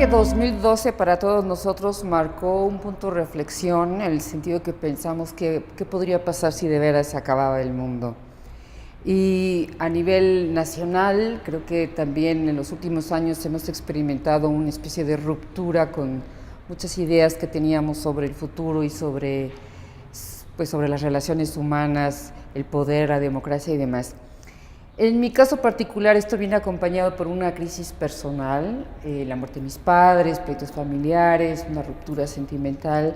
que 2012 para todos nosotros marcó un punto de reflexión en el sentido que pensamos que qué podría pasar si de veras se acababa el mundo. Y a nivel nacional, creo que también en los últimos años hemos experimentado una especie de ruptura con muchas ideas que teníamos sobre el futuro y sobre las relaciones humanas, el poder, la democracia y demás. En mi caso particular, esto viene acompañado por una crisis personal, la muerte de mis padres, pleitos familiares, una ruptura sentimental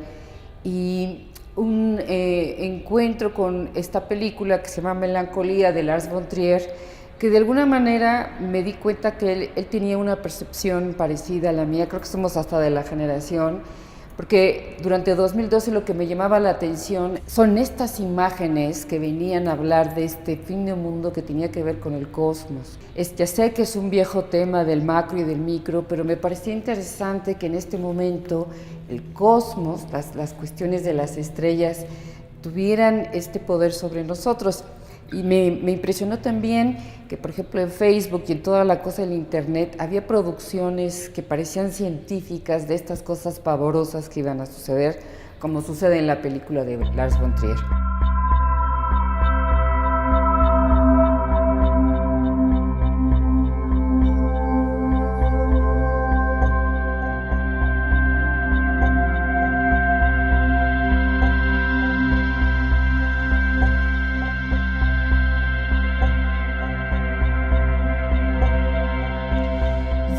y un encuentro con esta película que se llama Melancolía de Lars von Trier, que de alguna manera me di cuenta que él tenía una percepción parecida a la mía, creo que somos hasta de la generación, porque durante 2012 lo que me llamaba la atención son estas imágenes que venían a hablar de este fin de mundo que tenía que ver con el cosmos. Ya sé que es un viejo tema del macro y del micro, pero me parecía interesante que en este momento el cosmos, las cuestiones de las estrellas, tuvieran este poder sobre nosotros. Y me impresionó también que, por ejemplo, en Facebook y en toda la cosa del Internet había producciones que parecían científicas de estas cosas pavorosas que iban a suceder, como sucede en la película de Lars von Trier.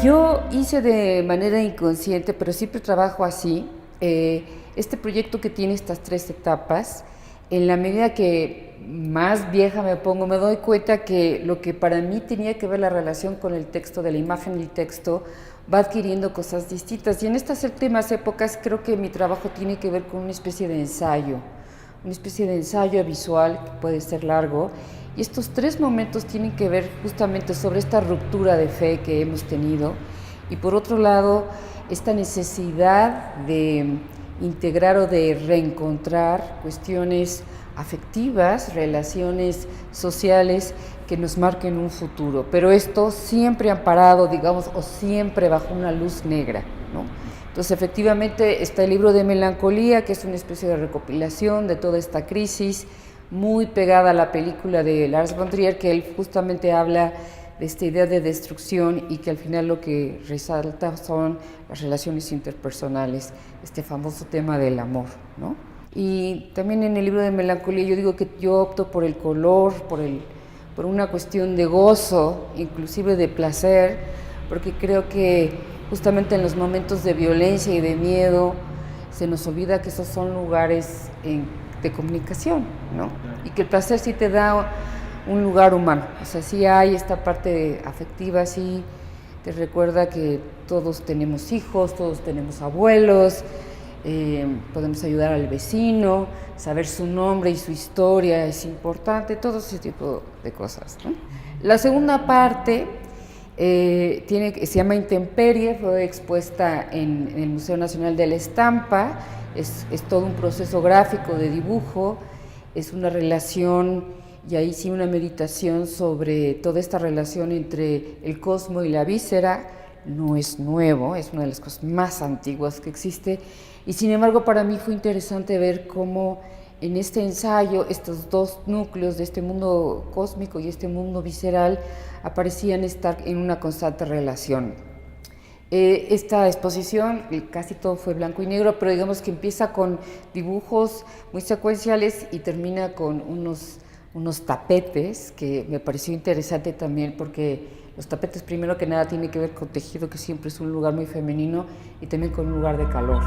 Yo hice de manera inconsciente, pero siempre trabajo así, este proyecto que tiene estas tres etapas. En la medida que más vieja me pongo, me doy cuenta que lo que para mí tenía que ver la relación con el texto, de la imagen y el texto, va adquiriendo cosas distintas. Y en estas últimas épocas creo que mi trabajo tiene que ver con una especie de ensayo visual que puede ser largo. Y estos tres momentos tienen que ver justamente sobre esta ruptura de fe que hemos tenido y por otro lado esta necesidad de integrar o de reencontrar cuestiones afectivas, relaciones sociales que nos marquen un futuro, pero esto siempre amparado, digamos, o siempre bajo una luz negra, ¿no? Entonces, efectivamente, está el libro de Melancolía, que es una especie de recopilación de toda esta crisis, muy pegada a la película de Lars von Trier, que él justamente habla de esta idea de destrucción y que al final lo que resalta son las relaciones interpersonales, este famoso tema del amor, ¿no? Y también en el libro de Melancolía yo digo que yo opto por el color, por una cuestión de gozo, inclusive de placer, porque creo que justamente en los momentos de violencia y de miedo se nos olvida que esos son lugares de comunicación, ¿no? Y que el placer sí te da un lugar humano, o sea, sí hay esta parte afectiva, sí te recuerda que todos tenemos hijos, todos tenemos abuelos, podemos ayudar al vecino, saber su nombre y su historia es importante, todo ese tipo de cosas, ¿no? La segunda parte se llama Intemperie, fue expuesta en el Museo Nacional de la Estampa, es todo un proceso gráfico de dibujo, es una relación y ahí sí una meditación sobre toda esta relación entre el cosmos y la víscera. No es nuevo, es una de las cosas más antiguas que existe y sin embargo para mí fue interesante ver cómo en este ensayo estos dos núcleos de este mundo cósmico y este mundo visceral aparecían estar en una constante relación. Esta exposición, casi todo fue blanco y negro, pero digamos que empieza con dibujos muy secuenciales y termina con unos tapetes, que me pareció interesante también porque los tapetes primero que nada tienen que ver con tejido, que siempre es un lugar muy femenino, y también con un lugar de calor.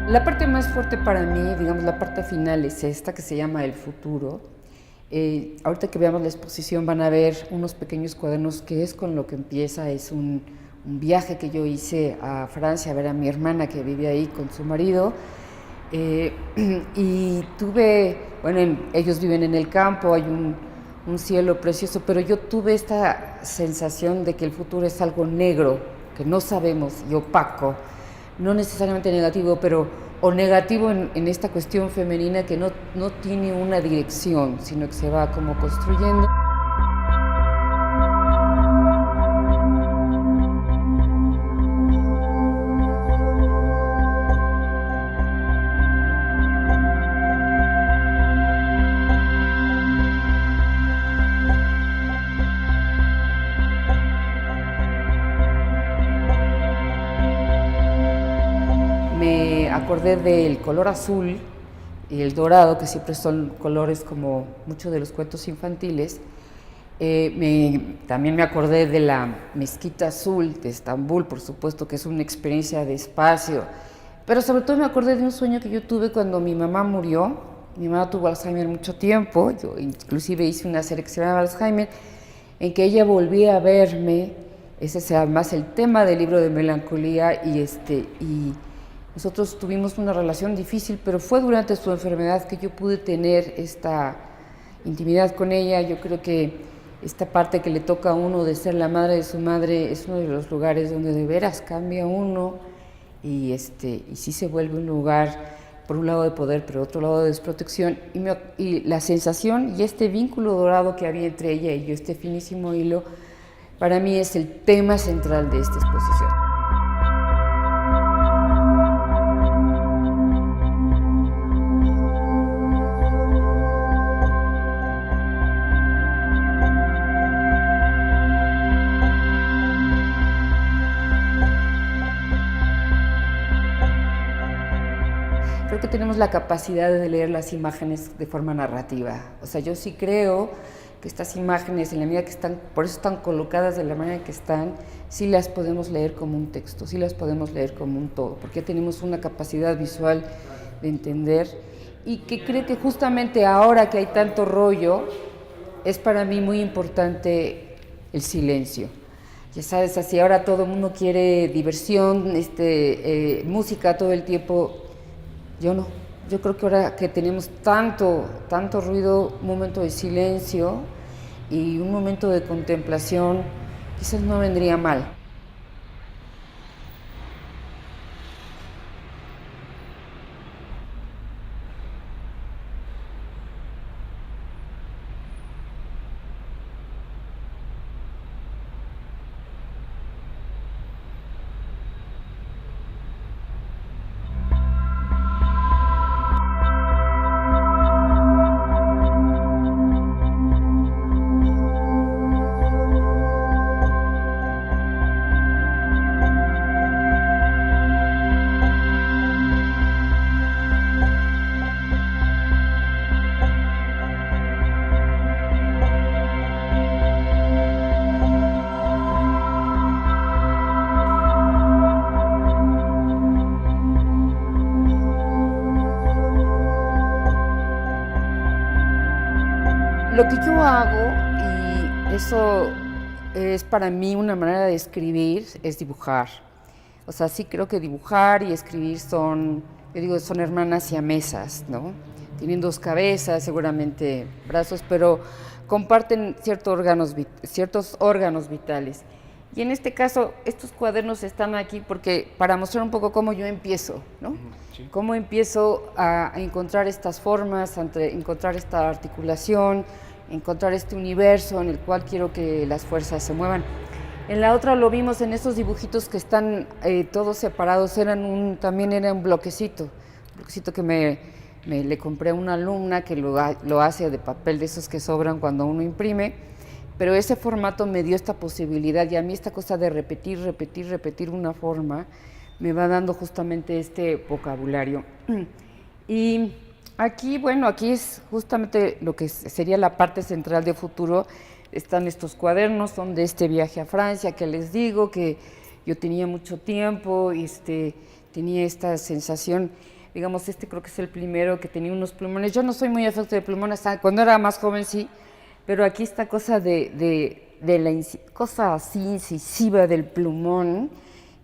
La parte más fuerte para mí, digamos, la parte final es esta que se llama El futuro. Ahorita que veamos la exposición van a ver unos pequeños cuadernos que es con lo que empieza, es un viaje que yo hice a Francia a ver a mi hermana que vive ahí con su marido. Y ellos viven en el campo, hay un cielo precioso, pero yo tuve esta sensación de que el futuro es algo negro, que no sabemos y opaco. no necesariamente negativo, pero o negativo en esta cuestión femenina que no tiene una dirección, sino que se va como construyendo. Me acordé del color azul y el dorado, que siempre son colores como muchos de los cuentos infantiles. También me acordé de la mezquita azul de Estambul, por supuesto, que es una experiencia de espacio. Pero sobre todo me acordé de un sueño que yo tuve cuando mi mamá murió. Mi mamá tuvo Alzheimer mucho tiempo, yo inclusive hice una serie que se llama Alzheimer, en que ella volvía a verme. Ese es además el tema del libro de Melancolía, y nosotros tuvimos una relación difícil, pero fue durante su enfermedad que yo pude tener esta intimidad con ella. Yo creo que esta parte que le toca a uno de ser la madre de su madre es uno de los lugares donde de veras cambia uno y sí se vuelve un lugar, por un lado de poder, pero otro lado de desprotección. Y la sensación y este vínculo dorado que había entre ella y yo, este finísimo hilo, para mí es el tema central de esta exposición. Creo que tenemos la capacidad de leer las imágenes de forma narrativa. O sea, yo sí creo que estas imágenes, en la medida que están, por eso están colocadas de la manera en que están, sí las podemos leer como un texto, sí las podemos leer como un todo, porque ya tenemos una capacidad visual de entender, y que creo que justamente ahora que hay tanto rollo, es para mí muy importante el silencio. Ya sabes, así ahora todo el mundo quiere diversión, música todo el tiempo. Yo no. Yo creo que ahora que tenemos tanto ruido, un momento de silencio y un momento de contemplación, quizás no vendría mal. Lo que yo hago, y eso es para mí una manera de escribir, es dibujar. O sea, sí creo que dibujar y escribir son hermanas siamesas, ¿no? Tienen dos cabezas, seguramente brazos, pero comparten ciertos órganos vitales. Y en este caso, estos cuadernos están aquí porque para mostrar un poco cómo yo empiezo, ¿no? Sí. Cómo empiezo a encontrar estas formas, encontrar esta articulación, encontrar este universo en el cual quiero que las fuerzas se muevan. En la otra lo vimos en estos dibujitos que están todos separados, también era un bloquecito que le compré a una alumna que lo hace de papel de esos que sobran cuando uno imprime, pero ese formato me dio esta posibilidad, y a mí esta cosa de repetir una forma me va dando justamente este vocabulario. Y aquí es justamente lo que sería la parte central de Futuro. Están estos cuadernos, son de este viaje a Francia que les digo, que yo tenía mucho tiempo, tenía esta sensación, digamos, creo que es el primero que tenía unos plumones. Yo no soy muy afecto de plumones, cuando era más joven sí, pero aquí esta cosa de la cosa así incisiva del plumón,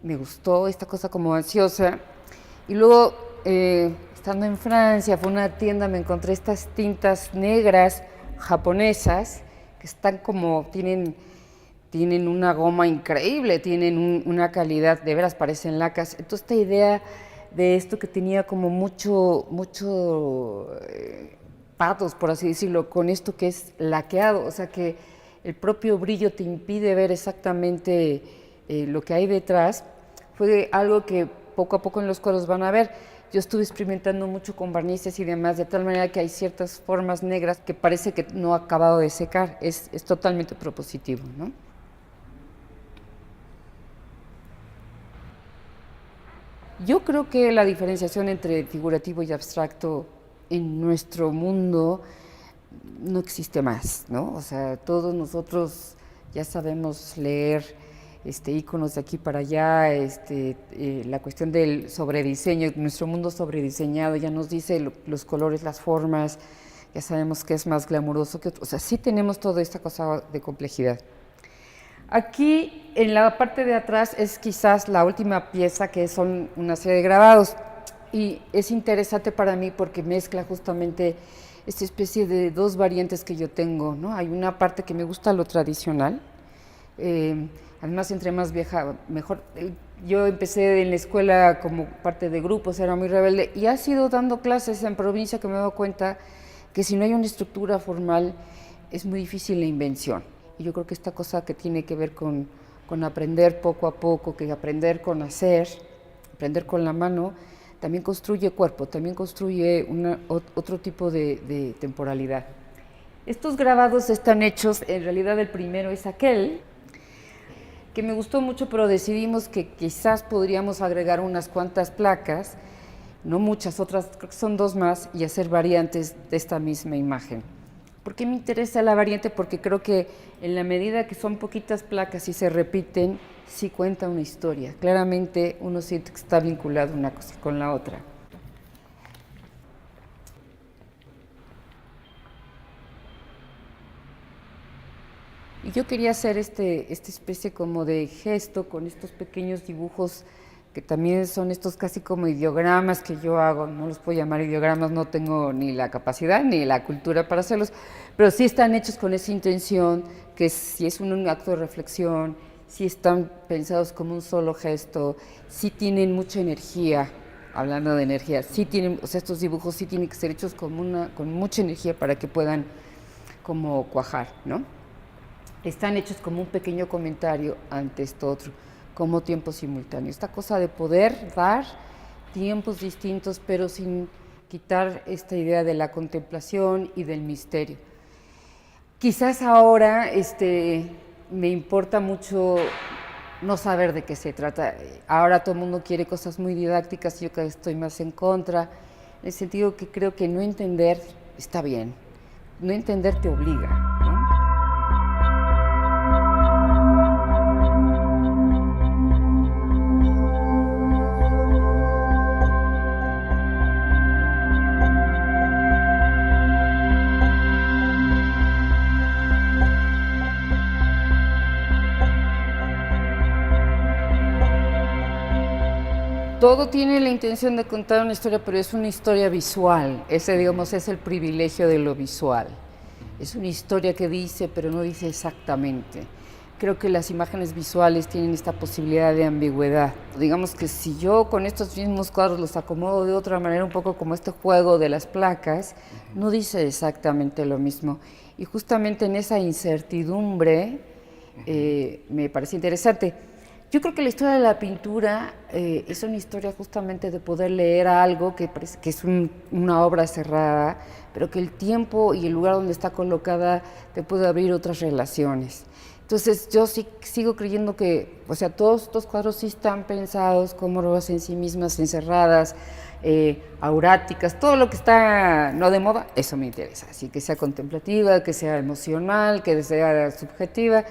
me gustó, esta cosa como ansiosa. Y luego, estando en Francia, fue a una tienda, me encontré estas tintas negras japonesas, que están como, tienen tienen una goma increíble, tienen una calidad, de veras parecen lacas. Entonces esta idea de esto que tenía como mucho patos, por así decirlo, con esto que es laqueado, o sea que el propio brillo te impide ver exactamente lo que hay detrás, fue algo que poco a poco en los cuadros van a ver. Yo estuve experimentando mucho con barnices y demás, de tal manera que hay ciertas formas negras que parece que no ha acabado de secar. Es totalmente propositivo, ¿no? Yo creo que la diferenciación entre figurativo y abstracto en nuestro mundo no existe más, ¿no? O sea, todos nosotros ya sabemos leer íconos de aquí para allá, la cuestión del sobrediseño, nuestro mundo sobrediseñado ya nos dice los colores, las formas, ya sabemos que es más glamuroso que otro. O sea, sí tenemos toda esta cosa de complejidad. Aquí, en la parte de atrás, es quizás la última pieza, que son una serie de grabados. Y es interesante para mí porque mezcla justamente esta especie de dos variantes que yo tengo, ¿no? Hay una parte que me gusta lo tradicional, además entre más vieja, mejor. Yo empecé en la escuela como parte de grupos, era muy rebelde, y ha sido dando clases en provincia que me he dado cuenta que si no hay una estructura formal es muy difícil la invención. Y yo creo que esta cosa que tiene que ver con aprender poco a poco, que aprender con hacer, aprender con la mano, también construye cuerpo, también construye otro tipo de temporalidad. Estos grabados están hechos, en realidad el primero es aquel, que me gustó mucho, pero decidimos que quizás podríamos agregar unas cuantas placas, no muchas, otras, creo que son 2 más, y hacer variantes de esta misma imagen. ¿Por qué me interesa la variante? Porque creo que en la medida que son poquitas placas y se repiten, sí cuenta una historia. Claramente uno siente que está vinculado una cosa con la otra. Y yo quería hacer esta especie como de gesto con estos pequeños dibujos que también son estos casi como ideogramas que yo hago. No los puedo llamar ideogramas, no tengo ni la capacidad ni la cultura para hacerlos, pero sí están hechos con esa intención, que si es un acto de reflexión, sí están pensados como un solo gesto, sí tienen mucha energía. Hablando de energía, sí tienen, o sea, estos dibujos sí tienen que ser hechos con mucha energía para que puedan como cuajar, ¿no? Están hechos como un pequeño comentario ante esto otro, como tiempo simultáneo. Esta cosa de poder dar tiempos distintos, pero sin quitar esta idea de la contemplación y del misterio. Quizás ahora me importa mucho no saber de qué se trata. Ahora todo el mundo quiere cosas muy didácticas, yo cada vez estoy más en contra, en el sentido que creo que no entender está bien, no entender te obliga, ¿no? Todo tiene la intención de contar una historia, pero es una historia visual. Ese, digamos, es el privilegio de lo visual. Es una historia que dice, pero no dice exactamente. Creo que las imágenes visuales tienen esta posibilidad de ambigüedad. Digamos que si yo con estos mismos cuadros los acomodo de otra manera, un poco como este juego de las placas, no dice exactamente lo mismo. Y justamente en esa incertidumbre me parece interesante. Yo creo que la historia de la pintura es una historia justamente de poder leer algo que parece que es una obra cerrada, pero que el tiempo y el lugar donde está colocada te puede abrir otras relaciones. Entonces yo sí sigo creyendo que, o sea, todos estos cuadros sí están pensados como obras en sí mismas, encerradas, auráticas, todo lo que está no de moda, eso me interesa. Así que sea contemplativa, que sea emocional, que sea subjetiva.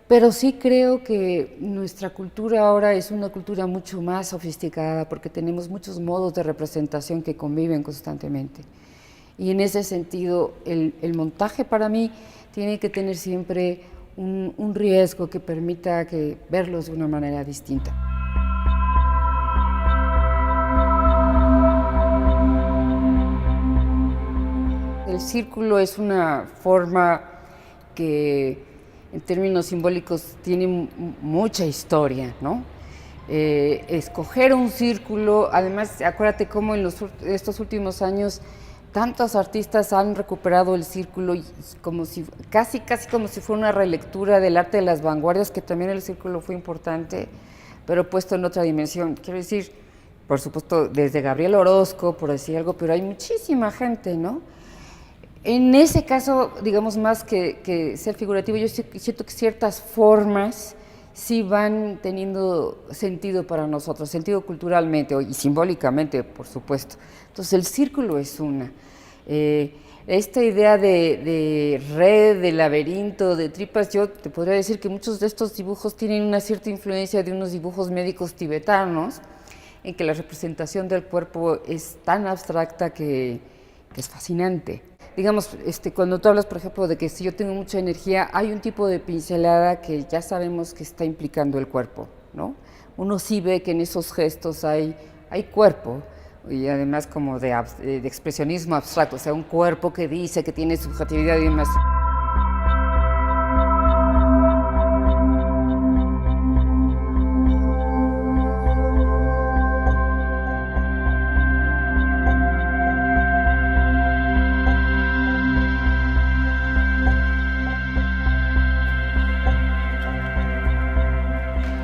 Pero sí creo que nuestra cultura ahora es una cultura mucho más sofisticada porque tenemos muchos modos de representación que conviven constantemente. Y en ese sentido, el montaje para mí tiene que tener siempre un riesgo que permita verlos de una manera distinta. El círculo es una forma que en términos simbólicos tiene mucha historia, ¿no? Escoger un círculo, además, acuérdate cómo en estos últimos años tantos artistas han recuperado el círculo como si, casi como si fuera una relectura del arte de las vanguardias, que también el círculo fue importante, pero puesto en otra dimensión. Quiero decir, por supuesto, desde Gabriel Orozco, por decir algo, pero hay muchísima gente, ¿no? En ese caso, digamos, más que ser figurativo, yo siento que ciertas formas sí van teniendo sentido para nosotros, sentido culturalmente y simbólicamente, por supuesto. Entonces, el círculo es una. Esta idea de red, de laberinto, de tripas, yo te podría decir que muchos de estos dibujos tienen una cierta influencia de unos dibujos médicos tibetanos, en que la representación del cuerpo es tan abstracta que es fascinante. Digamos, cuando tú hablas, por ejemplo, de que si yo tengo mucha energía, hay un tipo de pincelada que ya sabemos que está implicando el cuerpo, ¿no? Uno sí ve que en esos gestos hay cuerpo, y además como de expresionismo abstracto, o sea, un cuerpo que dice que tiene subjetividad y demás.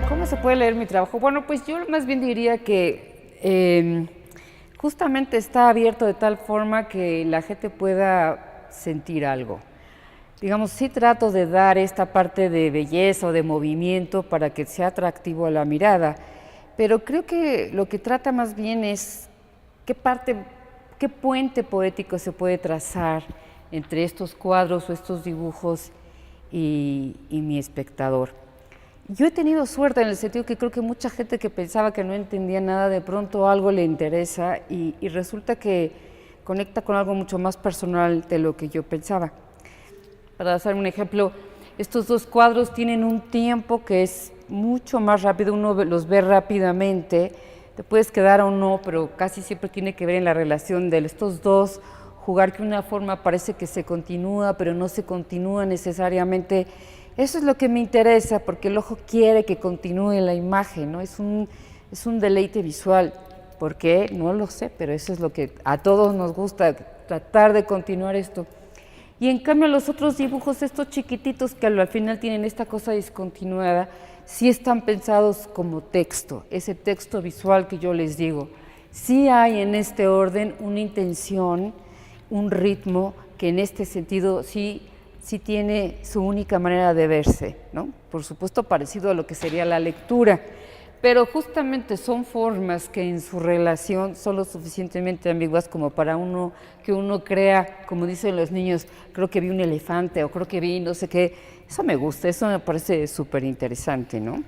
¿Cómo se puede leer mi trabajo? Bueno, pues yo más bien diría que justamente está abierto de tal forma que la gente pueda sentir algo. Digamos, sí trato de dar esta parte de belleza o de movimiento para que sea atractivo a la mirada, pero creo que lo que trata más bien es qué puente poético se puede trazar entre estos cuadros o estos dibujos y mi espectador. Yo he tenido suerte en el sentido que creo que mucha gente que pensaba que no entendía nada, de pronto algo le interesa y resulta que conecta con algo mucho más personal de lo que yo pensaba. Para hacer un ejemplo, estos dos cuadros tienen un tiempo que es mucho más rápido, uno los ve rápidamente, te puedes quedar o no, pero casi siempre tiene que ver en la relación de estos dos, jugar que una forma parece que se continúa, pero no se continúa necesariamente. Eso es lo que me interesa, porque el ojo quiere que continúe la imagen, ¿no? Es un deleite visual. ¿Por qué? No lo sé, pero eso es lo que a todos nos gusta, tratar de continuar esto. Y en cambio los otros dibujos, estos chiquititos que al final tienen esta cosa discontinuada, sí están pensados como texto, ese texto visual que yo les digo. Sí hay en este orden una intención, un ritmo que en este sentido sí tiene su única manera de verse, ¿no? Por supuesto parecido a lo que sería la lectura, pero justamente son formas que en su relación son lo suficientemente ambiguas como para que uno crea, como dicen los niños, creo que vi un elefante o creo que vi no sé qué. Eso me gusta, eso me parece súper interesante, ¿no?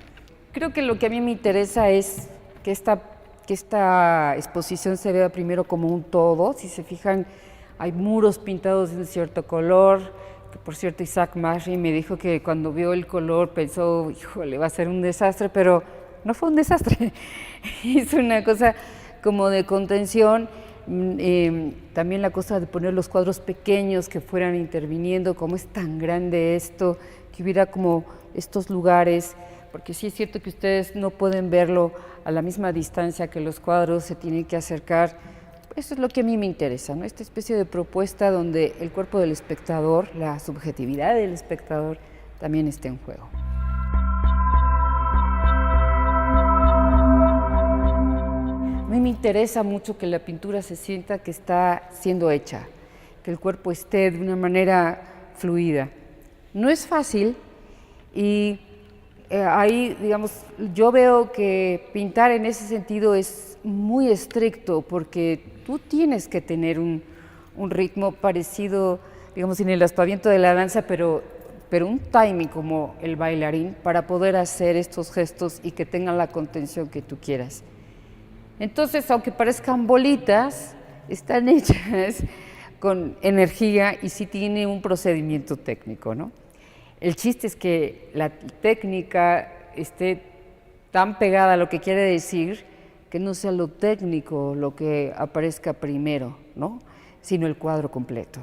Creo que lo que a mí me interesa es que esta exposición se vea primero como un todo. Si se fijan, hay muros pintados de un cierto color, que por cierto Isaac Masri me dijo que cuando vio el color pensó, híjole, va a ser un desastre, pero no fue un desastre. Hizo una cosa como de contención, también la cosa de poner los cuadros pequeños que fueran interviniendo, como es tan grande esto, que hubiera como estos lugares, porque sí es cierto que ustedes no pueden verlo a la misma distancia que los cuadros, se tienen que acercar. Eso es lo que a mí me interesa, ¿no? Esta especie de propuesta donde el cuerpo del espectador, la subjetividad del espectador, también esté en juego. A mí me interesa mucho que la pintura se sienta que está siendo hecha, que el cuerpo esté de una manera fluida. No es fácil y ahí, digamos, yo veo que pintar en ese sentido es muy estricto porque tú tienes que tener un ritmo parecido, digamos, en el aspaviento de la danza, pero un timing como el bailarín para poder hacer estos gestos y que tengan la contención que tú quieras. Entonces, aunque parezcan bolitas, están hechas con energía y sí tiene un procedimiento técnico, ¿no? El chiste es que la técnica esté tan pegada a lo que quiere decir que no sea lo técnico lo que aparezca primero, ¿no? Sino el cuadro completo.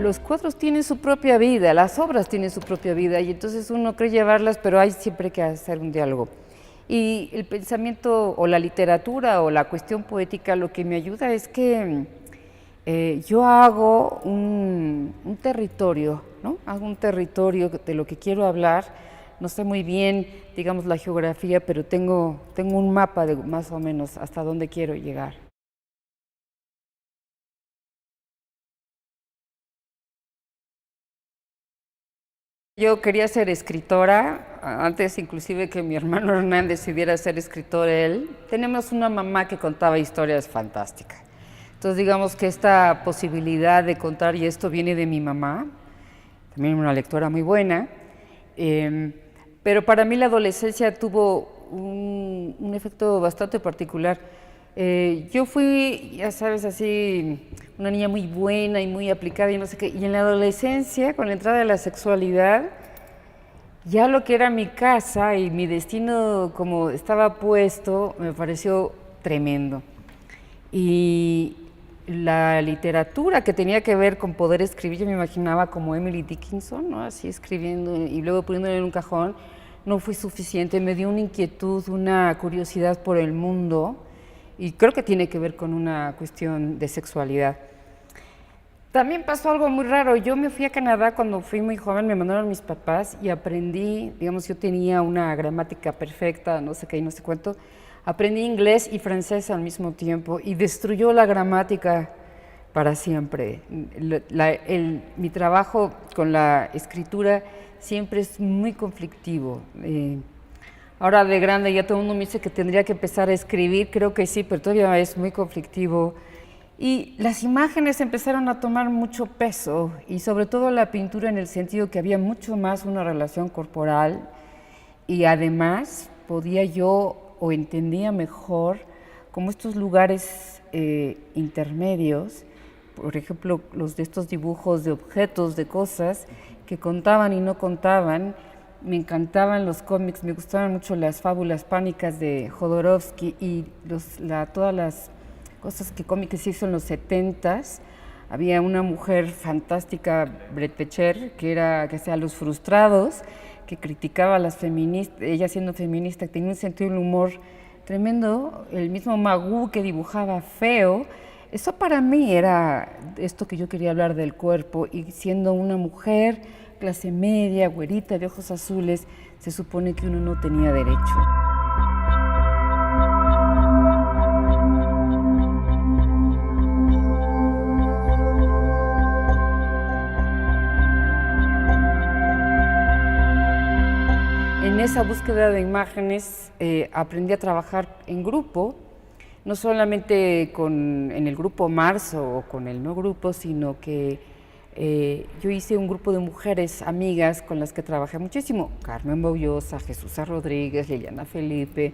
los cuadros tienen su propia vida, las obras tienen su propia vida, y entonces uno cree llevarlas, pero hay siempre que hacer un diálogo. Y el pensamiento o la literatura o la cuestión poética lo que me ayuda es que yo hago un territorio, ¿no? Hago un territorio de lo que quiero hablar. No sé muy bien, digamos, la geografía, pero tengo un mapa de más o menos hasta dónde quiero llegar. Yo quería ser escritora, antes inclusive que mi hermano Hernán decidiera ser escritor él. Tenemos una mamá que contaba historias fantásticas. Entonces digamos que esta posibilidad de contar, y esto viene de mi mamá, también una lectora muy buena, pero para mí la adolescencia tuvo un efecto bastante particular. Yo fui, ya sabes, así, una niña muy buena y muy aplicada y no sé qué, y en la adolescencia, con la entrada de la sexualidad, ya lo que era mi casa y mi destino como estaba puesto, me pareció tremendo. Y la literatura que tenía que ver con poder escribir, yo me imaginaba como Emily Dickinson, ¿no? Así escribiendo y luego poniéndolo en un cajón, no fue suficiente, me dio una inquietud, una curiosidad por el mundo, y creo que tiene que ver con una cuestión de sexualidad. También pasó algo muy raro, yo me fui a Canadá cuando fui muy joven, me mandaron mis papás y aprendí, digamos, yo tenía una gramática perfecta, no sé qué y no sé cuánto, aprendí inglés y francés al mismo tiempo y destruyó la gramática para siempre. Mi trabajo con la escritura siempre es muy conflictivo. Ahora de grande ya todo el mundo me dice que tendría que empezar a escribir, creo que sí, pero todavía es muy conflictivo. Y las imágenes empezaron a tomar mucho peso, y sobre todo la pintura, en el sentido que había mucho más una relación corporal, y además podía yo o entendía mejor como estos lugares intermedios, por ejemplo, los de estos dibujos de objetos, de cosas que contaban y no contaban. Me encantaban los cómics, me gustaban mucho las fábulas pánicas de Jodorowsky y todas las cosas cómicas que hizo en los 70s. Había una mujer fantástica, Brett Pecher, que hacía Los Frustrados, que criticaba a las feministas, ella siendo feminista, tenía un sentido del humor tremendo. El mismo Magoo, que dibujaba feo. Eso para mí era esto que yo quería hablar del cuerpo, y siendo una mujer, clase media, güerita, de ojos azules, se supone que uno no tenía derecho. En esa búsqueda de imágenes aprendí a trabajar en grupo, no solamente en el grupo Marzo o con el no grupo, sino que yo hice un grupo de mujeres amigas con las que trabajé muchísimo: Carmen Baullosa, Jesús Rodríguez, Liliana Felipe,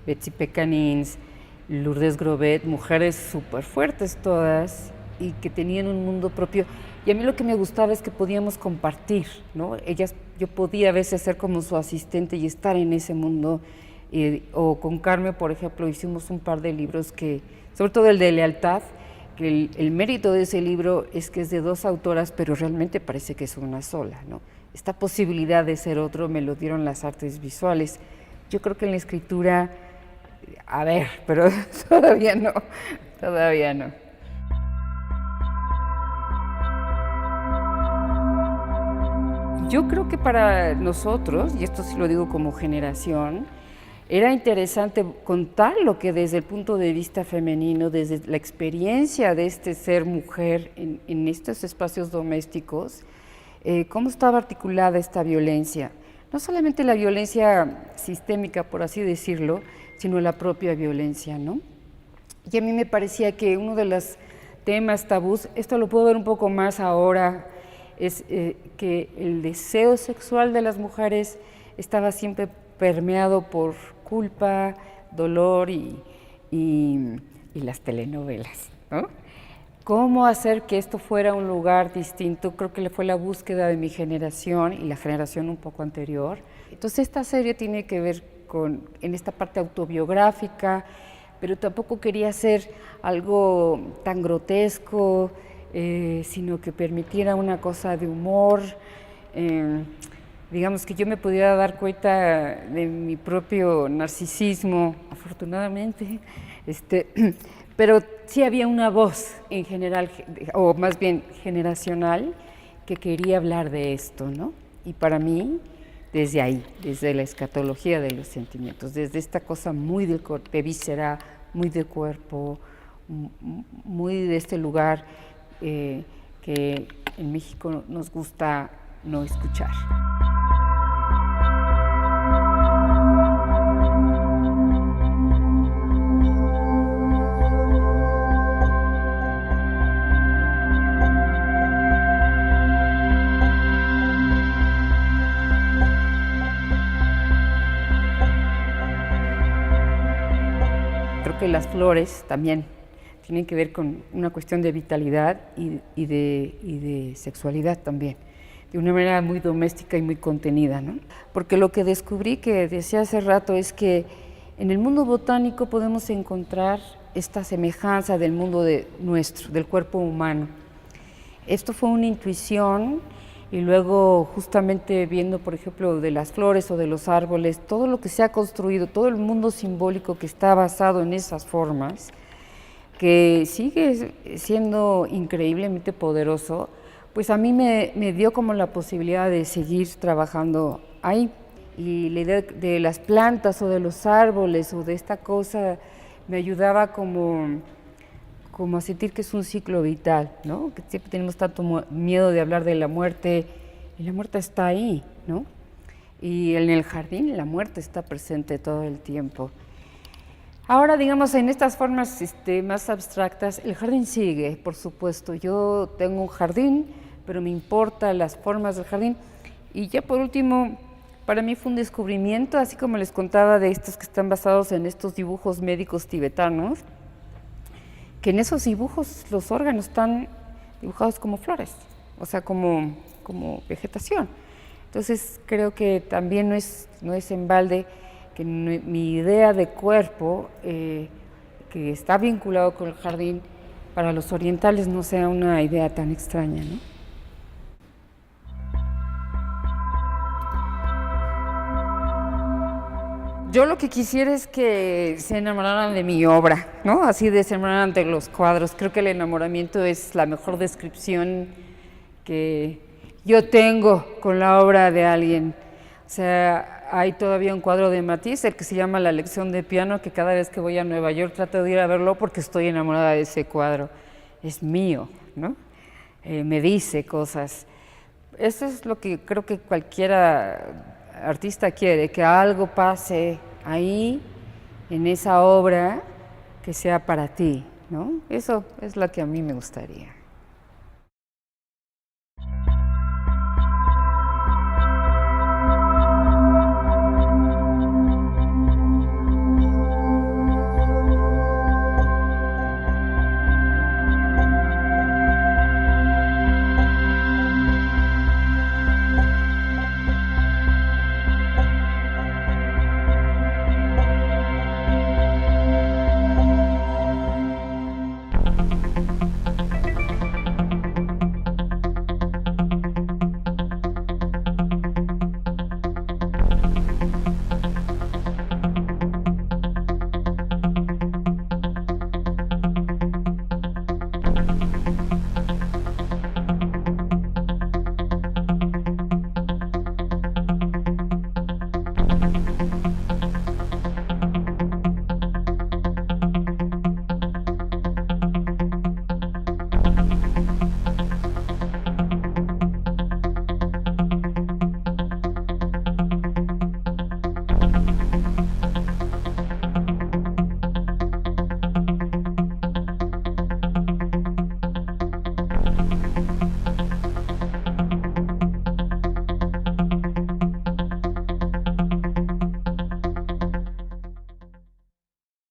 Betsy Pecanins, Lourdes Grobet, mujeres súper fuertes todas y que tenían un mundo propio. Y a mí lo que me gustaba es que podíamos compartir, ¿no? Yo podía a veces ser como su asistente y estar en ese mundo. O con Carmen, por ejemplo, hicimos un par de libros sobre todo el de Lealtad, que el mérito de ese libro es que es de dos autoras, pero realmente parece que es una sola, ¿no? Esta posibilidad de ser otro me lo dieron las artes visuales. Yo creo que en la escritura, a ver, pero todavía no. Yo creo que para nosotros, y esto sí lo digo como generación, era interesante contar lo que desde el punto de vista femenino, desde la experiencia de este ser mujer en estos espacios domésticos, cómo estaba articulada esta violencia. No solamente la violencia sistémica, por así decirlo, sino la propia violencia, ¿no? Y a mí me parecía que uno de los temas tabús, esto lo puedo ver un poco más ahora, es que el deseo sexual de las mujeres estaba siempre permeado por culpa, dolor y las telenovelas, ¿no? ¿Cómo hacer que esto fuera un lugar distinto? Creo que fue la búsqueda de mi generación y la generación un poco anterior. Entonces esta serie tiene que ver en esta parte autobiográfica, pero tampoco quería ser algo tan grotesco. sino que permitiera una cosa de humor, digamos que yo me pudiera dar cuenta de mi propio narcisismo, afortunadamente, pero sí había una voz en general, o más bien generacional, que quería hablar de esto, ¿no? Y para mí, desde ahí, desde la escatología de los sentimientos, desde esta cosa muy de víscera, muy de cuerpo, muy de este lugar que en México nos gusta no escuchar. Creo que las flores también tienen que ver con una cuestión de vitalidad y de sexualidad también, de una manera muy doméstica y muy contenida, ¿no? Porque lo que descubrí, que decía hace rato, es que en el mundo botánico podemos encontrar esta semejanza del mundo nuestro, del cuerpo humano. Esto fue una intuición, y luego justamente viendo, por ejemplo, de las flores o de los árboles, todo lo que se ha construido, todo el mundo simbólico que está basado en esas formas, que sigue siendo increíblemente poderoso, pues a mí me dio como la posibilidad de seguir trabajando ahí. Y la idea de las plantas o de los árboles o de esta cosa me ayudaba como a sentir que es un ciclo vital, ¿no? Que siempre tenemos tanto miedo de hablar de la muerte, y la muerte está ahí, ¿no? Y en el jardín la muerte está presente todo el tiempo. Ahora, digamos, en estas formas más abstractas, el jardín sigue, por supuesto. Yo tengo un jardín, pero me importan las formas del jardín. Y ya por último, para mí fue un descubrimiento, así como les contaba de estos que están basados en estos dibujos médicos tibetanos, que en esos dibujos los órganos están dibujados como flores, o sea, como vegetación. Entonces creo que también no es en balde que mi idea de cuerpo, que está vinculado con el jardín, para los orientales no sea una idea tan extraña, ¿no? Yo lo que quisiera es que se enamoraran de mi obra, ¿no? Así de se enamoraran de los cuadros. Creo que el enamoramiento es la mejor descripción que yo tengo con la obra de alguien. O sea, hay todavía un cuadro de Matisse, el que se llama La lección de piano, que cada vez que voy a Nueva York trato de ir a verlo porque estoy enamorada de ese cuadro. Es mío, ¿no? Me dice cosas. Eso es lo que creo que cualquiera artista quiere, que algo pase ahí, en esa obra, que sea para ti, ¿no? Eso es lo que a mí me gustaría.